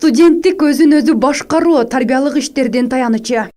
Студенттик өзүн өзү башкаруу тарбиялык иштердин таянычы.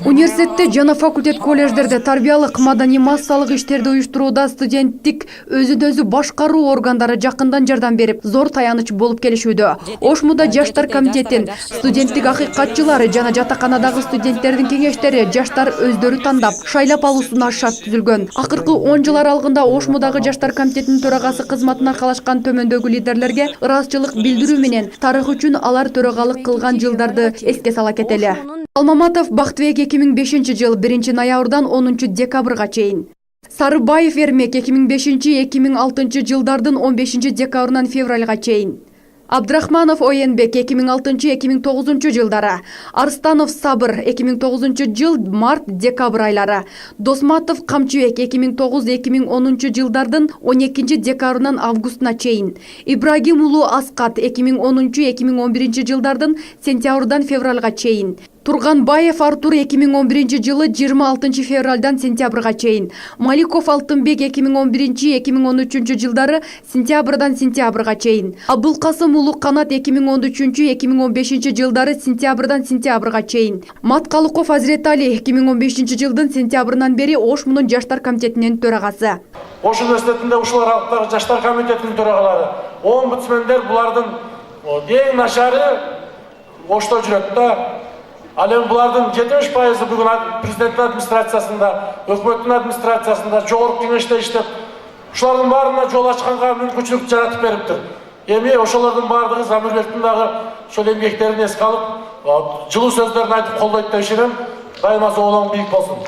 Университетте жана факультет колледждерде тарбиялык маданий массалык иштерди уюштурууда студенттик өзүн өзү башкаруу органдары жакындан жардам берип, зор таяныч болуп келишүүдө. Ошмуда жаштар комитетин, студенттик акыйкатчылары жана жатаканадагы студенттердин кеңештери жаштар өздөрү тандап, шайлап алуусуна шарт түзүлгөн. Акыркы 10 жыл аралыгында Ошмудагы жаштар комитетинин төрагасы кызматын аркалашкан төмөндөгү лидерлерге ыраазычылык билдирүү менен тарых үчүн алар төрагалык кылган жылдарды эске сала кетели. Алмаматов Бактыбек 2005 жыл 1 ноябрдан 10 декабрга чейин. Сарыбаев Эрмек 2005-2006 жылдардын 15 декабрынан февралга чейин. Абдрахманов Оенбек 2006-2009 жылдары. Арстанов Сабыр 2009 жыл март-декабрь айлары. Досматов Камчыбек 2009-2010 жылдардын 12 декабрынан августуна чейин. Ибрагим Улуу Аскат 2010-2011 жылдардын сентябрдан февралга чейин. Турганбаев Артур 2011 жылы 26 февралдан сентябрга чейин. Маликов Алтынбек 2011-2013 жылдары сентябрдан сентябрга чейин. Абылкасым Улуу Канат 2013-2015 жылдары сентябрдан сентябрга чейин. Маткалыков Азретали 2015 жылдын сентябрынан бери Ошмунун жаштар комитетинин төрагасы. Ош университетинде ушулар алыктагы жаштар комитетинин төрагалары, омбудсмендер булардын эң начары Ошто жүрөт да. Ал эми булардын 70% бүгүн президенттин администрациясында, өкмөттүн администрациясында, жогорку кеңеште иштеп, ушулардын баарына жол ачканга мүмкүнчүлүк жаратып бериптир. Эми ошолордун баардыгы Замирбектин дагы ошол эмгектерин эске алып, жылуу сөздөрүн айтып колдойт деп ишенем. Дайыма зоолоң бийик болсун.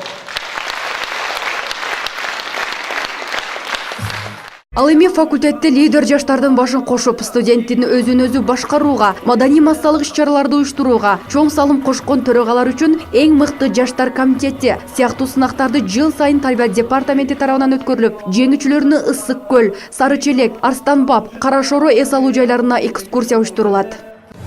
Ал эми факультетте лидер жаштардын башын кошуп, студенттин өзүн өзү башкарууга, маданий массалык иш-чараларды уюштурууга чоң салым кошкон төрагалар үчүн эң мыкты жаштар комитети сыяктуу сынактарды жыл сайын тарбия департаменти тарабынан өткөрүлүп, жеңүүчүлөрүнө Ысык көл, Сары Челек, Арстанбаб, Кара Шоро эс алуу жайларына экскурсия уюштурулат.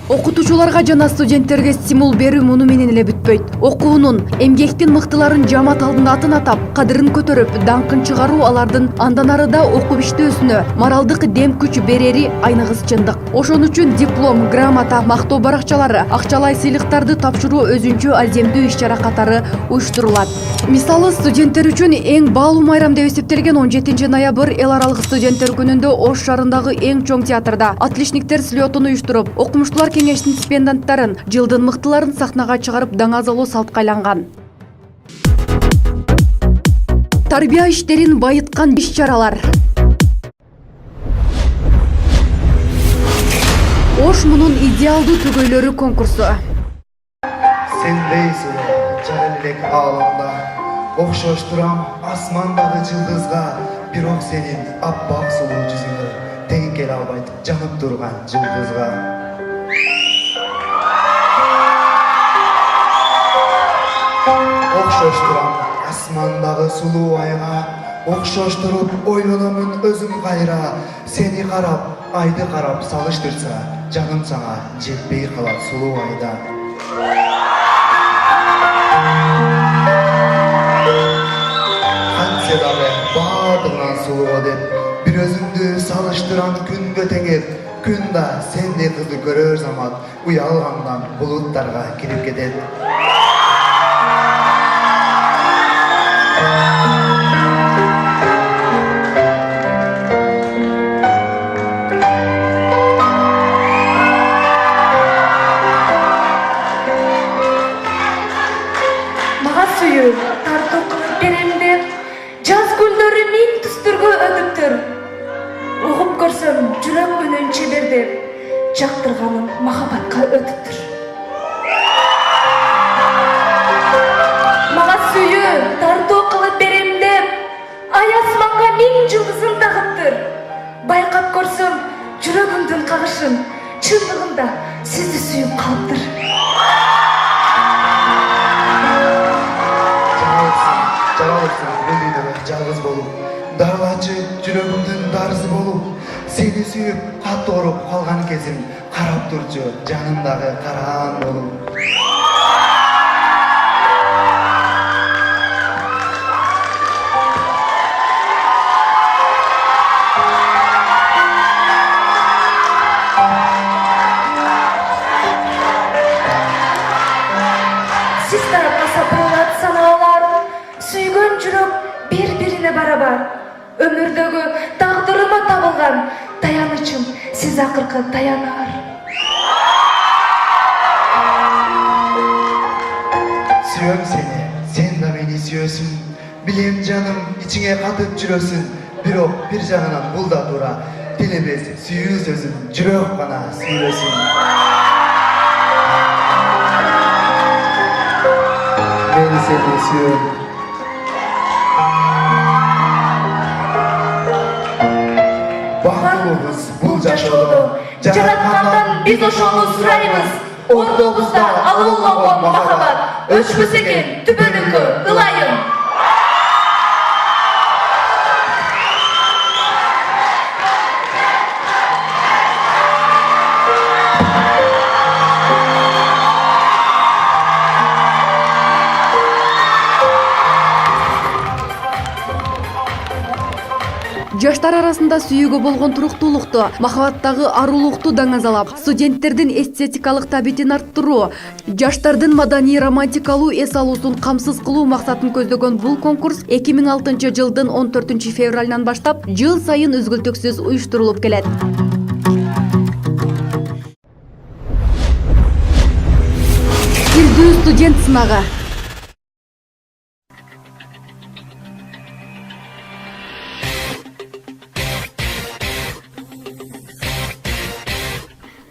Окутуучуларга жана студенттерге стимул берүү муну менен эле бүтпөйт. Окуунун, эмгектин мыктыларын жамаат алдында атын атап, кадырын көтөрүп, даңкын чыгаруу алардын андан арыда окуп иштөөсүнө моралдык дем күч берери айныгыс чындык. Ошон үчүн диплом, грамота, мактоо баракчалары, акчалай сыйлыктарды тапшыруу өзүнчө алжемдүү иш-чара катары уюштурулат. Мисалы, студенттер үчүн эң баалуу майрам деп эсептелген 17 ноябрь эл аралык студенттер күнүндө Ош шаарындагы эң чоң театрда атличниктер слетун уюштуруп, окумуштуулар кеңештин стипенданттарын, жылдын мыктыларын сахнага чыгарып даңазалоо салтка айланган. Тарбия иштерин байыткан иш-чаралар. Ошмунун идеалдуу түгөйлөрү конкурсу. Сендейсиң жара элек ааламда, окшоштурам асмандагы жылдызга, бирок сенин аппак сулуу жүзүңө тең келе албайт жанып турган жылдызга. Окшоштурам асмандагы сулуу айга, окшоштуруп ойлономун өзүм кайра, сени карап, айды карап салыштырса, жаным сага жетпей калат сулуу айда. Кантсе дагы баардыгынан сулуу деп, бир өзүмдү салыштырам күнгө теңеп, күн да сендей кызды көрөр замат, уялгандан булуттарга кирип кетет. Мага сүйүү тартуу кылып берем деп, жаз күндөрү миң түстөргө өтүптүр. Угуп көрсөм жүрөк үнүн чебер деп, жактырганым махабатка өтүптүр. Мага сүйүү тартуу кылып берем деп, ай асманга миң жылдызын тагыптыр. Байкап көрсөм жүрөгүмдүн кагышын, чындыгында сизди сүйүп калыптыр. Жалгыз болуп, дарылачы жүрөгүмдүн дарысы болуп, сени сүйүп катты оруп калган кезим, карап турчу жанымдагы караан болуп. Өмүрдөгү тагдырыма табылган таянычым сиз акыркы таянаар. Сүйөм сени, сен да мени сүйөсүң. Билем жаным, ичиңе катып жүрөсүң. Бирок бир жагынан бул да туура. Тилибиз сүйүү сөзүн жүрөк гана сүйлөсүн. Мен сени сүйөм. Бактылыбыз бул жашоодо. Жараткандан биз ошону сурайбыз. Ордобузда алууланган махаббат өчпөс экен түбөлүккө ылайым. Жаштар арасында сүйүүгө болгон туруктуулукту, махабаттагы арулукту даңазалап, студенттердин эстетикалык табитин арттыруу, жаштардын маданий романтикалуу эс алуусун камсыз кылуу максатын көздөгөн бул конкурс 2006 жылдын 14 февралынан баштап жыл сайын үзгүлтүксүз уюштурулуп келет. Бирдүү студент сынагы.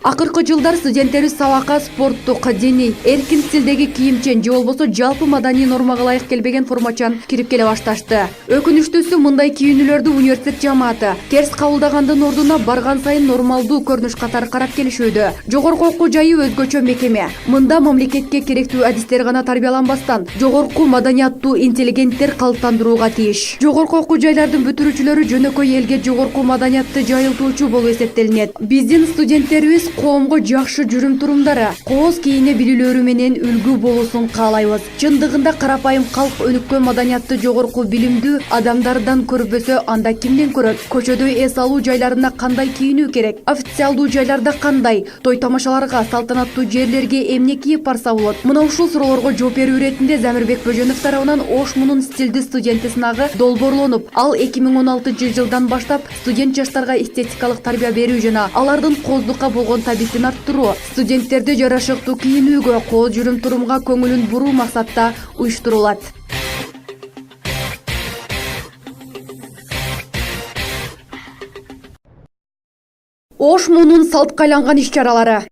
Акыркы жылдар студенттерибиз сабакка спорттук, дений, эркин стилдеги кийимчен же болбосо жалпы маданий нормага ылайык келбеген формачан кирип келе башташты. Өкүнүчтүүсү мындай кийинүүлөрдү университет жамааты терс кабылдагандын ордуна барган сайын нормалдуу көрүнүш катары карап келишүүдө. Жогорку окуу жайы өзгөчө мекеме. Мында мамлекетке керектүү адистер гана тарбияланбастан, жогорку маданияттуу интеллигенттер калыптандырууга тийиш. Жогорку окуу жайлардын бүтүрүүчүлөрү жөнөкөй элге жогорку маданиятты жайылтуучу болуп эсептелинет. Биздин студенттерибиз коомго жакшы жүрүм-турумдары, кооз кийине билүүлөрү менен үлгү болуусун каалайбыз. Чындыгында карапайым калк өнүккөн маданиятты жогорку билимдүү адамдардан көрбөсө, анда кимден көрөт? Көчөдө эс алуу жайларына кандай кийинүү керек? Официалдуу жайларда кандай? Той тамашаларга, салтанаттуу жерлерге эмне кийип барса болот? Мына ушул суроолорго жооп берүү иретинде Замирбек Бөжөнов тарабынан Ош Мунун стилди студенти сынагы долбоорлонуп, ал 2016 жылдан баштап студент жаштарга эстетикалык тарбия берүү жана алардын кооздукка болгон табитин арттыруу, студенттерди жарашыктуу кийинүүгө, кооз жүрүм-турумга көңүлүн буруу максатта уюштурулат. Ош Мунун салтка айланган иш-чаралары.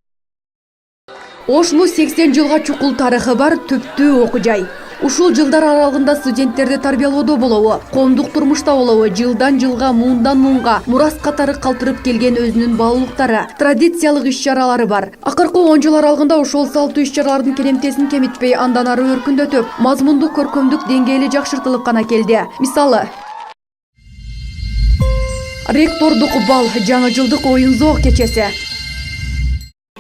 Ош Му 80 жылга чукул тарыхы бар түптүү окуу жай. Ушул жылдар аралыгында студенттерди тарбиялоодо болобу, коомдук турмушта болобу, жылдан жылга, муундан муунга мурас катары калтырып келген өзүнүн баалуулуктары, традициялык иш-чаралары бар. Акыркы 10 жыл аралыгында ошол салттуу иш-чаралардын келемтесин кемитпей, андан ары өркүндөтүп, мазмундук көркөмдүк деңгээли жакшыртылып гана келди. Мисалы, ректордук бал, жаңы жылдык оюн-зоок кечеси.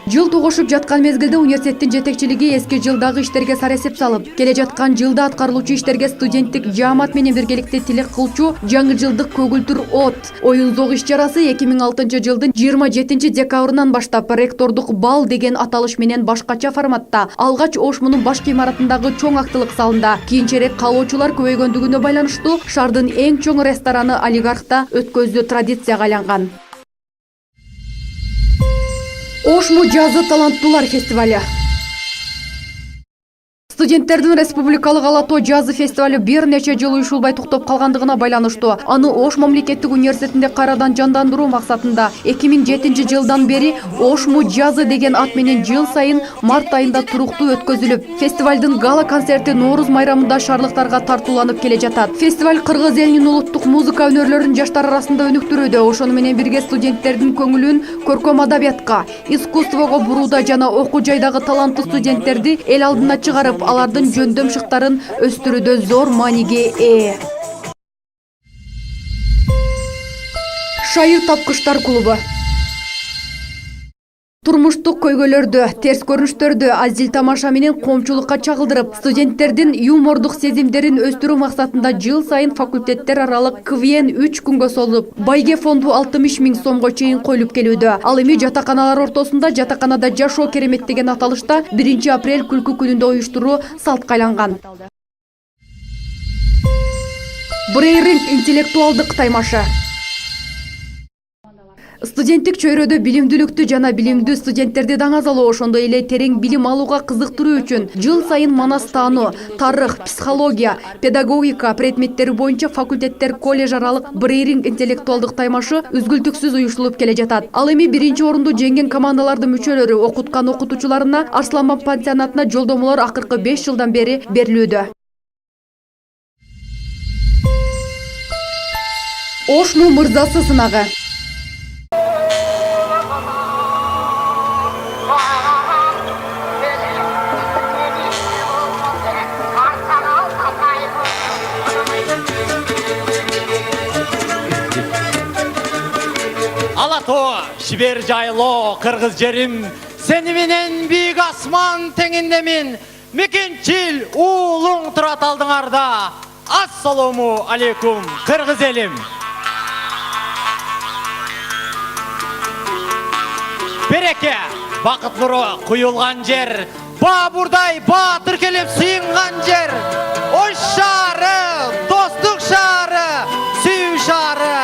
Жыл тугушуп жаткан мезгилде университеттин жетекчилиги эски жылдагы иштерге саресеп салып, келе жаткан жылда аткарылуучу иштерге студенттик жаамат менен биргеликте тилек кылчу жаңы жылдык көгүлтүр от оюн-зоок иш-чарасы 2006 жылдын 27 декабрынан баштап ректордук бал деген аталыш менен башкача форматта алгач Ош Мунун баш имаратындагы чоң актылык залында кийинчерээк каалоочулар көбөйгөндүгүнө байланыштуу шаардын эң чоң рестораны Олигархта өткөздүү традицияга айланган. Ош Му жазы таланттуулар фестивали. Студенттердин республикалык Ала-тоо жазы фестивали бир нече жыл уюшулбай токтоп калгандыгына байланыштуу. Аны Ош мамлекеттик университетинде кайрадан жандандыруу максатында 2007 жылдан бери Ош Му жазы деген ат менен жыл сайын март айында туруктуу өткөзүлүп, фестивалдын гала концерти Нооруз майрамында шаарлыктарга тартууланып келе жатат. Фестиваль кыргыз элинин улуттук музыка өнөрлөрүн жаштар арасында өнүктүрүүдө, ошону менен бирге студенттердин көңүлүн көркөм адабиятка, искусствого бурууда жана окуу жайдагы таланттуу студенттерди эл алдына чыгарып, алардын жөндөм шыктарын өстүрүүдө зор мааниге ээ. Шайыр тапкычтар клубу. Турмуштук көйгөйлөрдү, терс көрүнүштөрдү азил тамаша менен коомчулукка чагылдырып, студенттердин юмордук сезимдерин өстүрүү максатында жыл сайын факультеттер аралык КВН 3 күнгө созулуп, байге фонду 60 000 сомго чейин коюлуп келүүдө. Ал эми жатаканалар ортосунда жатаканада жашоо керемет деген аталышта 1 апрель күлкү күнүндө уюштуруу салтка айланган. Брейринг интеллектуалдык таймашы. Студенттик чөйрөдө билимдүүлүктү жана билимдүү студенттерди даңазалоо, ошондой эле терең билим алууга кызыктыруу үчүн жыл сайын манас таануу, тарых, психология, педагогика предметтери боюнча факультеттер колледж аралык брейринг интеллектуалдык таймашы үзгүлтүксүз уюштурулуп келе жатат. Ал эми биринчи орунду жеңген командалардын мүчөлөрү окуткан окутуучуларына Арсланбаб пансионатына жолдомолор акыркы 5 жылдан бери берилүүдө. Ошму мырзасы сынагы. Алато, жибер жайлоо, кыргыз жерим, сени менен бийик асман теңиндемин, мекенчил уулуң турат алдыңарда. Ассаламу алейкум, кыргыз элим. Береке, бакыт нуру куюлган жер, Бабурдай баатыр келип сыйынган жер. Ош шаары, достук шаары, сүйүү шаары,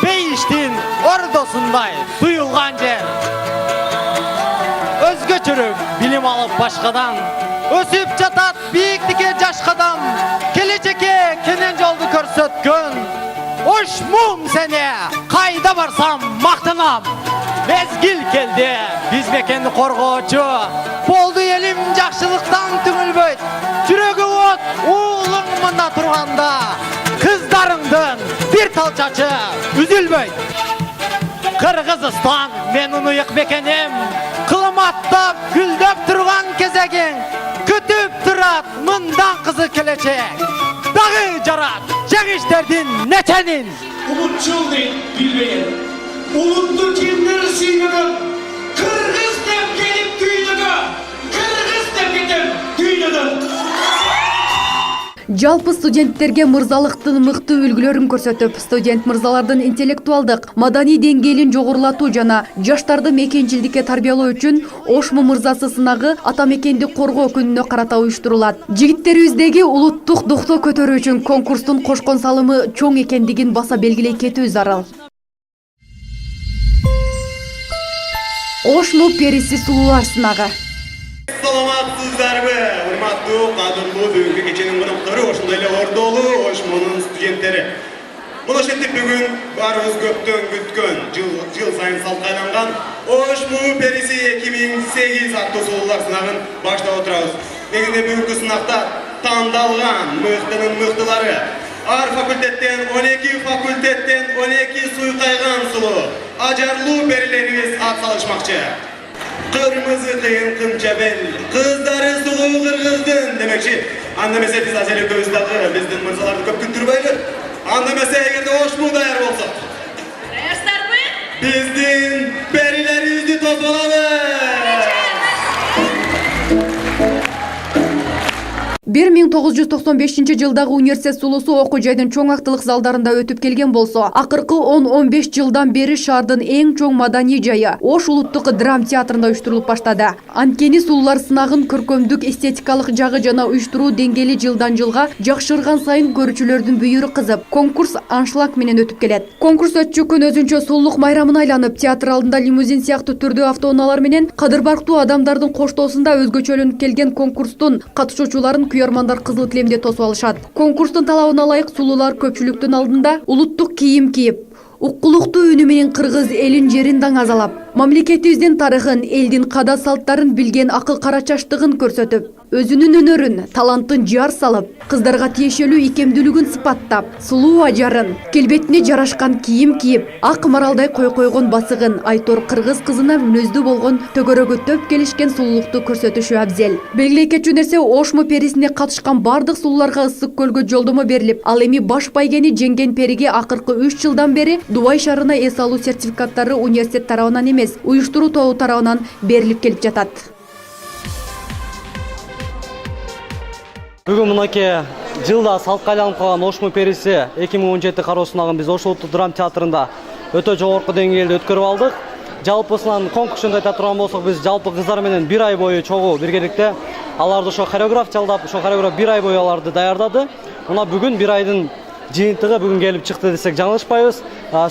бейиштин ордосундай туюлган жер. Өзгөчөрөк билим алып башкадан, өсүп жатат бийиктикке жаш кадам, келечекке кенен жолду көрсөткөн. Ош мум сени кайда барсам мактанам. Мезгил келди, биз мекенди коргоочу. Болду элим жакшылыктан түңүлбөйт. Жүрөгү от, уулуң мында турганда, кыздарыңдын бир тал чачы үзүлбөйт. Кыргызстан менин уюк мекеним, кылыматтап, гүлдөп турган кезегиң, күтүп турат мындан кызык келечек. Дагы жарат жеңиштердин неченин. Umutçul değil bilmeyen, ulutlu kimleri sıyırır, Kırgız dep gelip düğünüge, Kırgız dep gidip düğünüdür. Жалпы студенттерге мырзалыктын мыкты үлгүлөрүн көрсөтүп, студент мырзалардын интеллектуалдык, маданий деңгээлин жогорулатуу жана жаштарды мекенчилдикке тарбиялоо үчүн Ошму мырзасы сынагы ата мекенди коргоо күнүнө карата уюштурулат. Жигиттерибиздеги улуттук духту көтөрүү үчүн конкурстун кошкон салымы чоң экендигин баса белгилей кетүү зарыл. Ошму периси сулуулар сынагы. Саламатсыздарбы, урматтуу, кадырлуу бүгүнкү кеченин коноктору, ошондой эле ордолуу Ошмунун студенттери. Мына ошентип бүгүн баарыбыз көптөн күткөн, жыл сайын салтка айланган Ошму периси 2008 аттуу сулуулар сынагын баштап отурабыз. Негизинде бүгүнкү сынакта тандалган мыктынын мыктылары, ар факультеттен 12 суйкайган сулуу, ажарлуу перилерибиз ат салышмакчы. Kırmızı kıyın kımçabel, kızları sulu kırgızdın demekçi. Anlamese biz acele gözdağı, bizden mırzalarda köp küttürbeyle. Anlamese eğer de Oşmu dayar olsa. Dayarslar mı? Bizden perileri yüzü tozmalamı. 1995 жылдагы университет сулусу окуу жайдын чоң актылык залдарында өтүп келген болсо, акыркы 10-15 жылдан бери шаардын эң чоң маданий жайы Ош улуттук драм театрында уюштурулуп баштады. Анткени сулуулар сынагын көркөмдүк эстетикалык жагы жана уюштуруу деңгээли жылдан жылга жакшырган сайын көрүүчүлөрдүн бүйүрү кызып, конкурс аншлаг менен өтүп келет. Конкурс өтчү күн өзүнчө сулуулук майрамына айланып, театр алдында лимузин сыяктуу түрдүү автоунаалар менен кадыр-барктуу адамдардын коштоосунда өзгөчөлөнүп келген конкурстун катышуучуларын күйөрмандар кызыл килемде тосуп алышат. Конкурстун талабына ылайык сулуулар көпчүлүктүн алдында улуттук кийим кийип, уккулуктуу үнү менен кыргыз элин жерин даңазалап, мамлекетибиздин тарыхын, элдин када салттарын билген акыл карачаштыгын көрсөтүп, өзүнүн өнөрүн, талантын жар салып, кыздарга тиешелүү икемдүүлүгүн сыпаттап, сулуу ажарын, келбетине жарашкан кийим кийип, ак маралдай койгон басыгын, Айтор кыргыз кызына мүнөздүү болгон төгөрөгө төп келишкен сулуулукту көрсөтүшү абзел. Белгилей кетчү нерсе, Ошму перисине катышкан бардык сулууларга ысык көлгө жолдомо берилип, ал эми баш байгени жеңген периге акыркы 3 жылдан бери Дубай шаарына эс алуу сертификаттары университет тарабынан эмес, уюштуруу тобу тарабынан берилип келип жатат. Бүгүн мынакей жылда салтка айланып калган Ошму периси 2017 кароо сынагын биз Ош улуттук драм театрында өтө жогорку деңгээлде өткөрүп алдык. Жалпысынан конкурсун айта турган болсок, биз жалпы кыздар менен 1 ай бою чогуу биргеликте аларды ошо хореограф жалдап, ошо хореограф 1 ай бою аларды даярдады. Мына бүгүн 1 айдын жыйынтыгы бүгүн келип чыкты десек жаңылышпайбыз.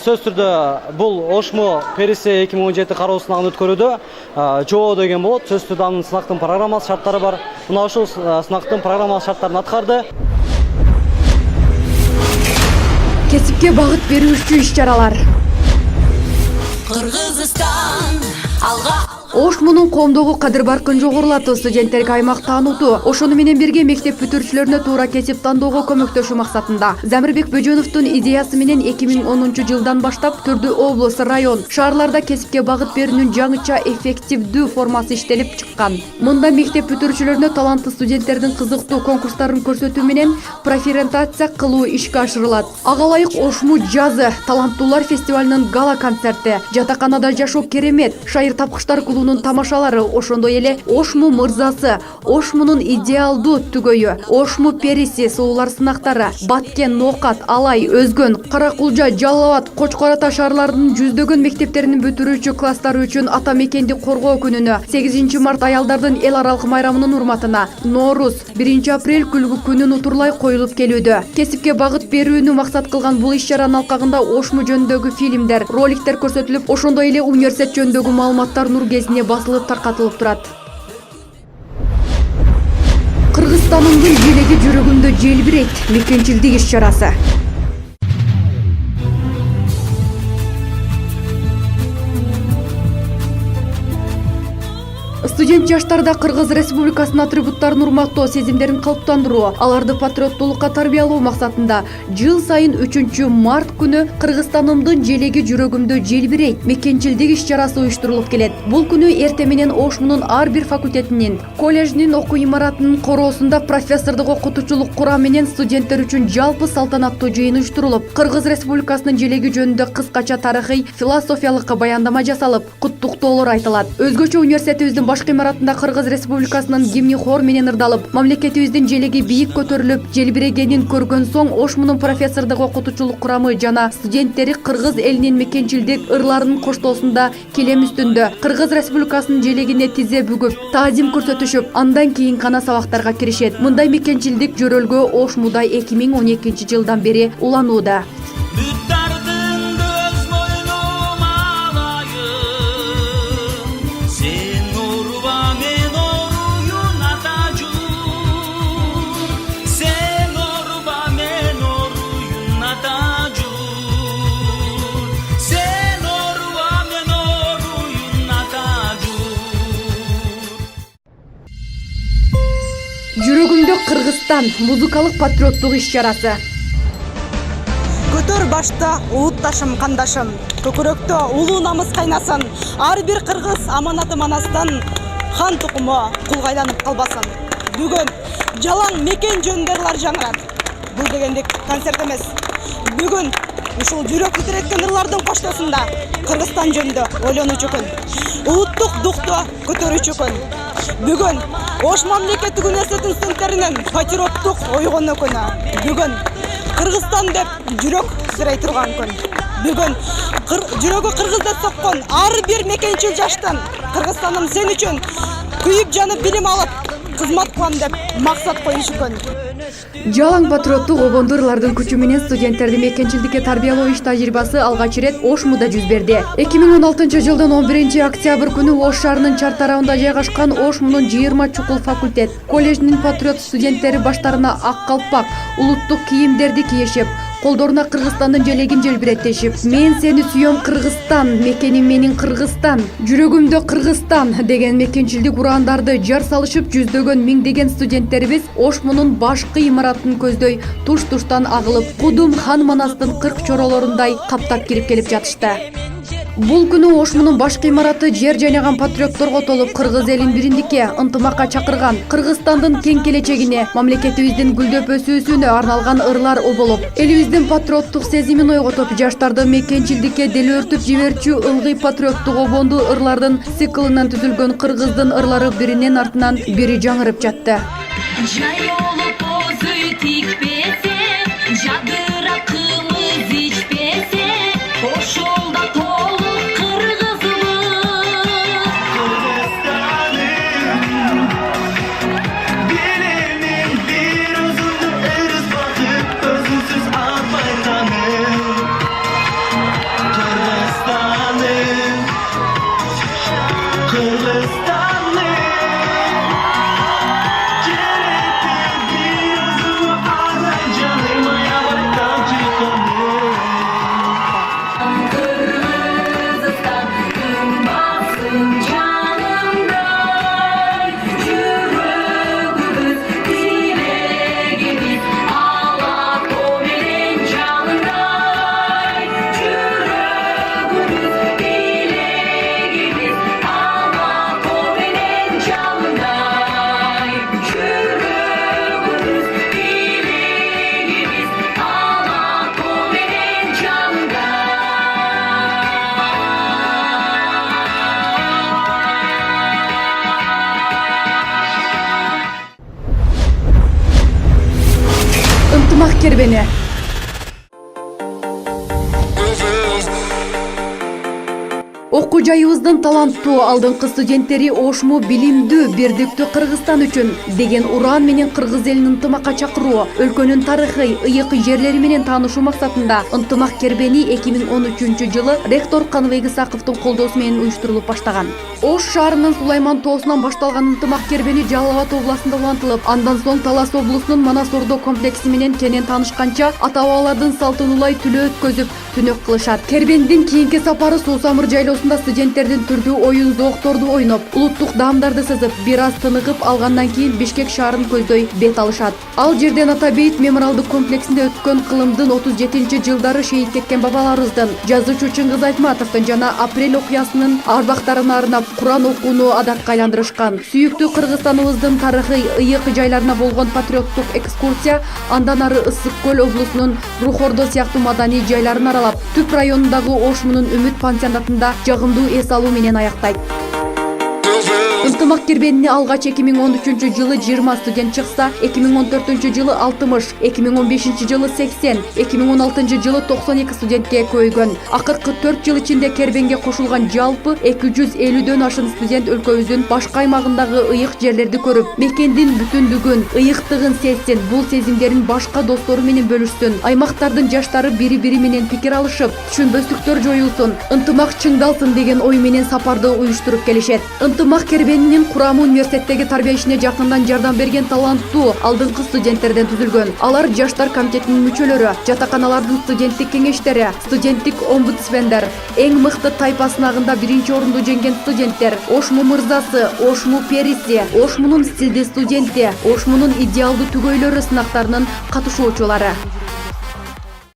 Сөз түрдө бул ошмо периси 2017 кароо сынагын өткөрүүдө жоо деген болот. Сөз түрдө анын сынактын программалык шарттары бар. Мына ушул сынактын программалык шарттарын аткарды. Кесипке багыт берүүчү иш-чаралар. Кыргызстан алга. Ошмунун коомдогу кадыр-баркын жогорулатуу, студенттерге аймак таанутуу, ошону менен бирге мектеп бүтүрүүчүлөрүнө туура кесип тандоого көмөктөшүү максатында Замирбек Бөжөновдун идеясы менен 2010 жылдан баштап түрдүү облус, район, шаарларда кесипке багыт берүүнүн жаңыча эффективдүү формасы иштелип чыккан. Мында мектеп бүтүрүүчүлөрүнө таланттуу студенттердин кызыктуу конкурстарын көрсөтүү менен профориентация кылуу ишке ашырылат. Ага ылайык Ошму жазы таланттуулар фестивалынын гала концерти, жатаканада жашоо керемет, шайыр тапкычтар клубунун тамашалары, ошондой эле Ошму мырзасы, Ошмунун идеалдуу түгөйү, Ошму периси суулар сынактары, Баткен, Нокат, Алай, Өзгөн, Каракулжа, Жалал Абад, Кочкор Ата шаарларынын жүздөгөн мектептеринин бүтүрүүчү класстары үчүн ата мекенди коргоо күнүнө 8 март аялдардын эл аралык майрамынын урматына Ноорус 1 апрель күлгү күнүн утурлай коюлуп келүүдө. Кесипке багыт берүүнү максат кылган бул иш-чаранын алкагында Ошму жөнүндөгү фильмдер, роликтер көрсөтүлүп, ошондой эле университет жөнүндөгү маалыматтар нур кезине басылып таркатылып турат. Кыргызстанымдын желеги жүрөгүмдө желбирейт мекенчилдик иш-чарасы. Студент жаштарда Кыргыз Республикасынын атрибуттарын урматтоо, сезимдерин калыптандыруу, аларды патриоттуулукка тарбиялоо максатында жыл сайын 3 март күнү Кыргызстанымдын желеги жүрөгүмдө желбирейт мекенчилдик иш-чарасы уюштурулуп келет. Бул күнү эрте менен Ошмунун ар бир факультетинин, коллеждин окуу имаратынын короосунда профессордук окутуучулук курам менен студенттер үчүн жалпы салтанаттуу жыйын уюштурулуп, Кыргыз Республикасынын желеги жөнүндө кыскача тарыхый, философиялык баяндама жасалып, куттуктоолор айтылат. Өзгөчө университетибиздин башкы имаратында Кыргыз Республикасынын гимни хор менен ырдалып, мамлекетибиздин желеги бийик көтөрүлүп, желбирегенин көргөн соң Ошмунун профессордук окутуучулук курамы жана студенттери Кыргыз элинин мекенчилдик ырларынын коштоосунда келем үстүндө Кыргыз Республикасынын желегине тизе бүгүп, таазим көрсөтүшүп, андан кийин гана сабактарга киришет. Мындай мекенчилдик жөрөлгө Ошмуда 2012 жылдан бери уланууда. Жүрөгүмдө Кыргызстан музыкалык патриоттук иш-чарасы. Көтөр башта улутташым кандашым, көкүрөктө улуу намыс кайнасын, ар бир кыргыз аманаты манастан хан тукуму кулга айланып калбасын. Бүгүн жалаң мекен жөнүндө ырлар жаңырат. Бул дегендик концерт эмес. Бүгүн ушул жүрөк титиреткен ырлардын коштосунда Кыргызстан жөнүндө ойлонуучу күн, улуттук духту көтөрүүчү күн. Бүгүн Ош мамлекеттик университетинин студенттеринин патриоттук ойгонуу күнү. Бүгүн Кыргызстан деп жүрөк титирей турган күн. Бүгүн жүрөгү кыргыз деп соккон ар бир мекенчил жаштын Кыргызстаным сен үчүн күйүп жанып билим алып кызмат кылам деп максат коюшу күн. Жалаң патриоттук обондуу ырлардын күчү менен студенттерди мекенчилдикке тарбиялоо иш тажрыйбасы алгач ирет Ошмуда жүз берди. 2016 жылдын 11 октябрь күнү Ош шаарынын чар тарабында жайгашкан Ошмунун 20 чукул факультет, коллеждин патриот студенттери баштарына ак калпак, улуттук кийимдерди кийишип, колдоруна Кыргызстандын желегин желбиреттешип, мен сени сүйөм Кыргызстан, мекеним менин Кыргызстан, жүрөгүмдө Кыргызстан деген мекенчилдик урандарды жар салышып, жүздөгөн миңдеген студенттерибиз Ошмунун башкы имаратын көздөй туш-туштан агылып, Кудум хан манастын 40 чоролорундай каптап кирип келип жатышты. Бул күнү Ошмунун башкы имараты жер жайнаган патриотторго толуп, кыргыз элин бириндикке, ынтымакка чакырган, Кыргызстандын кең келечегине, мамлекетибиздин гүлдөп өсүүсүнө арналган ырлар оболуп, элибиздин патриоттук сезимин ойготуп, жаштарды мекенчилдикке делөөртүп жиберчү ылгый патриоттук обондуу ырлардын циклынан түзүлгөн кыргыздын ырлары биринин артынан бири жаңырып жатты. ынтымак кербени. Окуу жайыбыздын таланттуу алдыңкы студенттери ошму билимдүү, бирдиктүү Кыргызстан үчүн деген уран менен кыргыз элин ынтымакка чакыруу, өлкөнүн тарыхый, ыйык жерлери менен таанышуу максатында ынтымак кербени 2013-жылы ректор Каныбек Исаковдун колдоосу менен уюштурулуп баштаган. Ош шаарынын Сулайман тоосунан башталган ынтымак кербени Жалал Абад областында улантылып, андан соң Талас облусунун Манас Ордо комплекси менен кенен таанышканча ата-бабалардын салтын улай түлөө өткөзүп, түнөк кылышат. Кербендин кийинки сапары Суу Самыр жайлоосунда студенттердин түрдүү оюн зоокторду ойноп, улуттук даамдарды сызып, бир аз тыныгып алгандан кийин Бишкек шаарын көздөй бет алышат. Ал жерден Ата Бейит мемориалдык комплексинде өткөн кылымдын 37-жылдары шейит кеткен бабаларыбыздын, жазуучу Чыңгыз Айтматовдун жана апрель окуясынын арбактарына арнап Куран окууну адатка айландырышкан. Сүйүктүү Кыргызстаныбыздын тарыхый, ыйык жайларына болгон патриоттук экскурсия андан ары Ысык көл облусунун Рух Ордо сыяктуу маданий жайларын аралап, Түп районундагы Ошмунун Үмүт пансионатында жагымдуу эс алуу менен аяктайт. Ынтымак кербенине алгач 2013-жылы 20 студент чыкса, 2014-жылы 60, 2015-жылы 80, 2016-жылы 92 студентке көйгөн. Акыркы 4 жыл ичинде кербенге кошулган жалпы 250дөн ашын студент өлкөбүздүн башка аймагындагы ыйык жерлерди көрүп, мекендин бүтүндүгүн, ыйыктыгын сезсин, бул сезимдерин башка достору менен бөлүшсүн. Аймактардын жаштары бири-бири менен пикир алышып, түшүнбөстүктөр жоюлсун, ынтымак чыңдалсын деген ой менен сапарды уюштуруп келишет. Ынтымак кербенинин курамы университеттеги тарбия ишине жакындан жардам берген таланттуу алдыңкы студенттерден түзүлгөн. Алар жаштар комитетинин мүчөлөрү, жатаканалардын студенттик кеңештери, студенттик омбудсмендер, эң мыкты тайпа сынагында 1-орунду жеңген студенттер, Ошму мырзасы, Ошму периси, Ошмунун стилди студенти, Ошмунун идеалдуу түгөйлөрү сынактарынын катышуучулары.